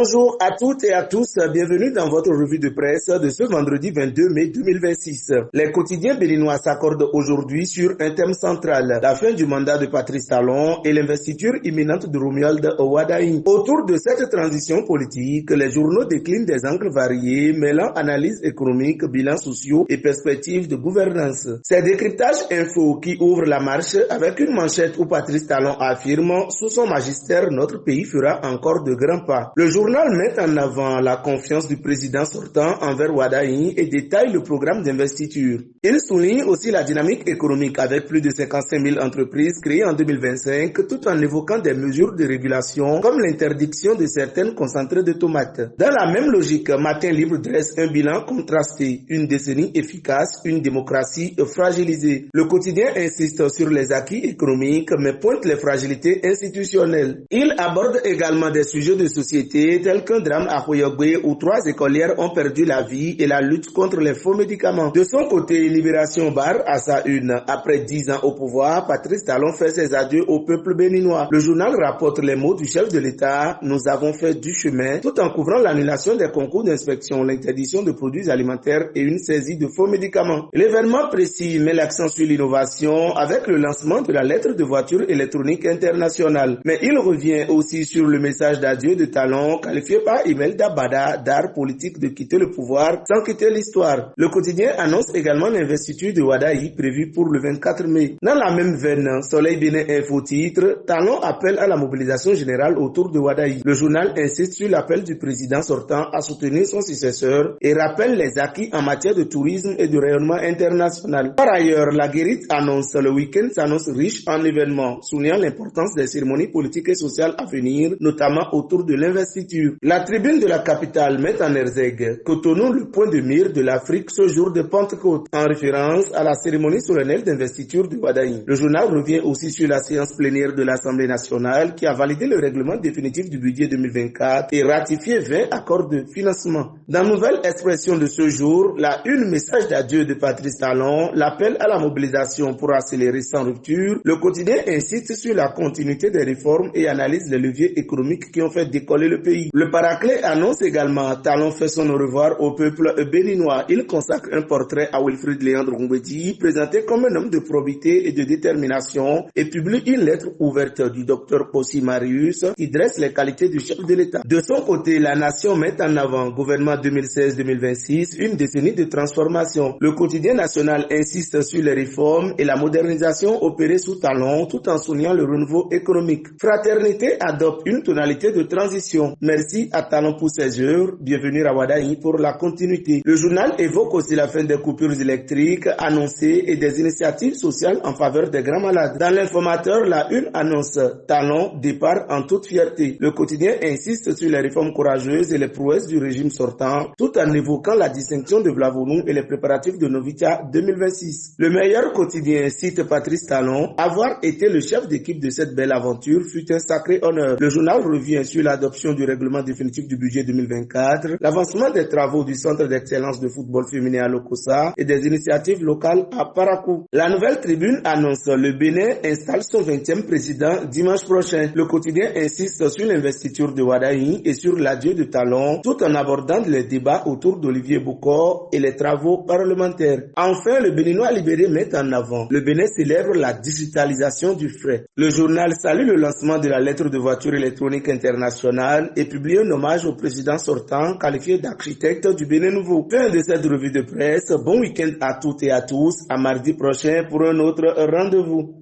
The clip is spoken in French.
Bonjour à toutes et à tous, bienvenue dans votre revue de presse de ce vendredi 22 mai 2026. Les quotidiens béninois s'accordent aujourd'hui sur un thème central, la fin du mandat de Patrice Talon et l'investiture imminente de Romuald Wardini. Autour de cette transition politique, les journaux déclinent des angles variés, mêlant analyse économique, bilans sociaux et perspectives de gouvernance. C'est Décryptage Info qui ouvre la marche avec une manchette où Patrice Talon affirme « Sous son magistère, notre pays fera encore de grands pas ». Le journal met en avant la confiance du président sortant envers Wardini et détaille le programme d'investiture. Il souligne aussi la dynamique économique avec plus de 55 000 entreprises créées en 2025 tout en évoquant des mesures de régulation comme l'interdiction de certaines concentrées de tomates. Dans la même logique, Matin Libre dresse un bilan contrasté, une décennie efficace, une démocratie fragilisée. Le quotidien insiste sur les acquis économiques mais pointe les fragilités institutionnelles. Il aborde également des sujets de société tels qu'un drame à Hoyogwe où 3 écolières ont perdu la vie et la lutte contre les faux médicaments. De son côté, Libération barre à sa une. Après 10 ans au pouvoir, Patrice Talon fait ses adieux au peuple béninois. Le journal rapporte les mots du chef de l'État. Nous avons fait du chemin tout en couvrant l'annulation des concours d'inspection, l'interdiction de produits alimentaires et une saisie de faux médicaments. L'événement précis met l'accent sur l'innovation avec le lancement de la lettre de voiture électronique internationale. Mais il revient aussi sur le message d'adieu de Talon qualifié par Imelda Bada d'art politique de quitter le pouvoir sans quitter l'histoire. Le quotidien annonce également l'investiture de Wardini prévue pour le 24 mai. Dans la même veine, Soleil Bénin Info titre, Talon appelle à la mobilisation générale autour de Wardini. Le journal insiste sur l'appel du président sortant à soutenir son successeur et rappelle les acquis en matière de tourisme et de rayonnement international. Par ailleurs, la guérite annonce le week-end s'annonce riche en événements, soulignant l'importance des cérémonies politiques et sociales à venir, notamment autour de l'investiture. La tribune de la capitale met en exergue Cotonou le point de mire de l'Afrique ce jour de Pentecôte, en référence à la cérémonie solennelle d'investiture de Wardini. Le journal revient aussi sur la séance plénière de l'Assemblée nationale qui a validé le règlement définitif du budget 2024 et ratifié 20 accords de financement. Dans nouvelle expression de ce jour, la une message d'adieu de Patrice Talon, l'appel à la mobilisation pour accélérer sans rupture, le quotidien insiste sur la continuité des réformes et analyse les leviers économiques qui ont fait décoller le pays. Le Paraclet annonce également Talon fait son au revoir au peuple béninois. Il consacre un portrait à Wilfrid Léandre Ngwedi, présenté comme un homme de probité et de détermination, et publie une lettre ouverte du docteur Possi Marius qui dresse les qualités du chef de l'État. De son côté, la nation met en avant gouvernement 2016-2026, une décennie de transformation. Le quotidien national insiste sur les réformes et la modernisation opérée sous Talon tout en soulignant le renouveau économique. Fraternité adopte une tonalité de transition. Merci à Talon pour ses œuvres. Bienvenue à Wardini pour la continuité. Le journal évoque aussi la fin des coupures électriques annoncées et des initiatives sociales en faveur des grands malades. Dans l'informateur, la une annonce Talon départ en toute fierté. Le quotidien insiste sur les réformes courageuses et les prouesses du régime sortant, tout en évoquant la distinction de Vlavonou et les préparatifs de Novitia 2026. Le meilleur quotidien cite Patrice Talon. Avoir été le chef d'équipe de cette belle aventure fut un sacré honneur. Le journal revient sur l'adoption du règlement définitif du budget 2024, l'avancement des travaux du centre d'excellence de football féminin à Lokossa et des initiatives locales à Parakou. La nouvelle tribune annonce le Bénin installe son 20e président dimanche prochain. Le quotidien insiste sur l'investiture de Wardini et sur l'adieu de Talon, tout en abordant les débats autour d'Olivier Bokor et les travaux parlementaires. Enfin, le Béninois libéré met en avant le Bénin célèbre la digitalisation du fret. Le journal salue le lancement de la lettre de voiture électronique internationale et publie un hommage au président sortant qualifié d'architecte du Bénin nouveau. Fin de cette revue de presse. Bon week-end à toutes et à tous. À mardi prochain pour un autre rendez-vous.